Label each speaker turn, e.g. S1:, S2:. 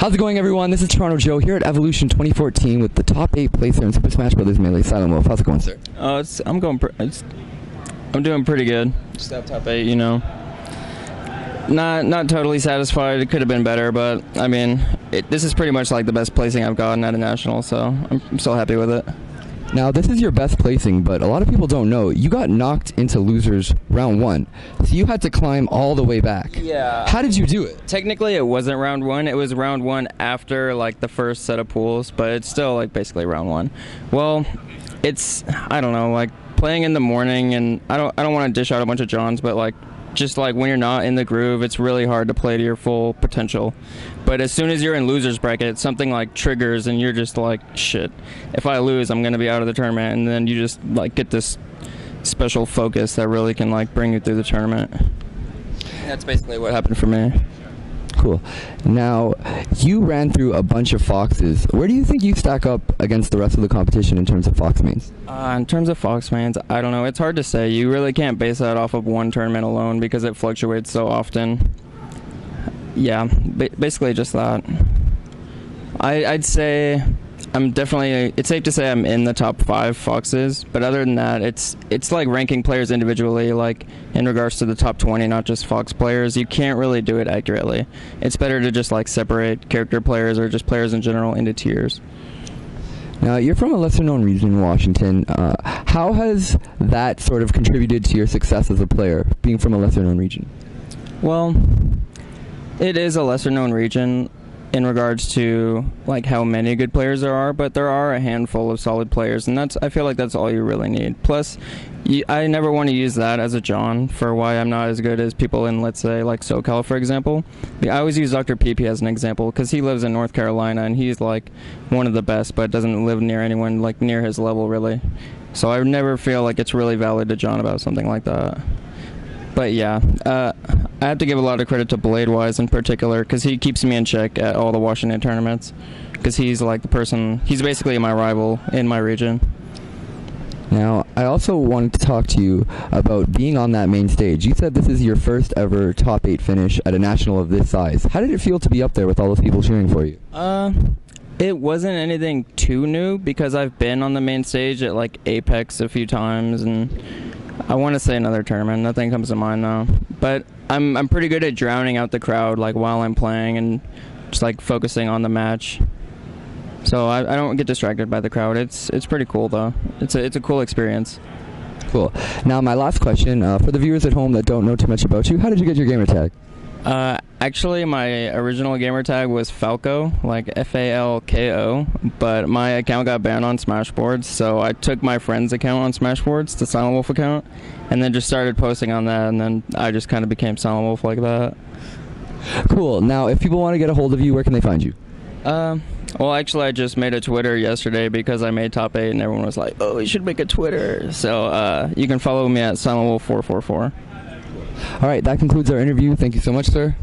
S1: How's it going, everyone? This is Toronto Joe here at Evolution 2014 with the top 8 placer in Super Smash Bros. Melee, SilentWolf. How's it going, sir?
S2: I'm doing pretty good. Just that top 8, you know. Not totally satisfied. It could have been better, but I mean, this is pretty much like the best placing I've gotten at a national, so I'm still happy with it.
S1: Now, this is your best placing, but a lot of people don't know. You got knocked into losers round 1, so you had to climb all the way back.
S2: Yeah.
S1: How did you do it?
S2: Technically, it wasn't round 1. It was round 1 after, like, the first set of pools, but it's still, like, basically round 1. Well, it's, I don't know, like, playing in the morning, and I don't want to dish out a bunch of Johns, but, like, just like when you're not in the groove, it's really hard to play to your full potential. But as soon as you're in losers bracket, something like triggers and you're just like, shit, if I lose, I'm going to be out of the tournament. And then you just like get this special focus that really can like bring you through the tournament. That's basically what happened for me.
S1: Cool. Now, you ran through a bunch of Foxes. Where do you think you stack up against the rest of the competition in terms of Fox mains?
S2: In terms of Fox mains, I don't know. It's hard to say. You really can't base that off of one tournament alone because it fluctuates so often. Yeah, basically just that. I'd say it's safe to say I'm in the top 5 Foxes, but other than that, it's like ranking players individually, like in regards to the top 20, not just Fox players. You can't really do it accurately. It's better to just like separate character players or just players in general into tiers.
S1: Now, you're from a lesser-known region in Washington. How has that sort of contributed to your success as a player, being from a lesser-known region?
S2: Well, it is a lesser-known region in regards to like how many good players there are, but there are a handful of solid players, and I feel like that's all you really need. Plus, I never want to use that as a John for why I'm not as good as people in, let's say, like SoCal, for example. I always use Dr. PP as an example because he lives in North Carolina and he's like one of the best, but doesn't live near anyone like near his level really. So I never feel like it's really valid to John about something like that. But yeah, I have to give a lot of credit to Bladewise in particular because he keeps me in check at all the Washington tournaments because he's like the person, he's basically my rival in my region.
S1: Now, I also wanted to talk to you about being on that main stage. You said this is your first ever top 8 finish at a national of this size. How did it feel to be up there with all those people cheering for you?
S2: It wasn't anything too new because I've been on the main stage at like Apex a few times, and I want to say another tournament. Nothing comes to mind now. But I'm pretty good at drowning out the crowd like while I'm playing and just like focusing on the match. So I don't get distracted by the crowd. It's pretty cool though. It's a cool experience.
S1: Cool. Now my last question for the viewers at home that don't know too much about you, how did you get your gamer tag?
S2: Actually, my original gamer tag was Falco, like Falko, but my account got banned on Smashboards, so I took my friend's account on Smashboards, the SilentWolf account, and then just started posting on that, and then I just kind of became SilentWolf like that.
S1: Cool. Now, if people want to get a hold of you, where can they find you?
S2: Well, actually, I just made a Twitter yesterday because I made top 8, and everyone was like, oh, you should make a Twitter. So you can follow me at SilentWolf444.
S1: All right, that concludes our interview. Thank you so much, sir.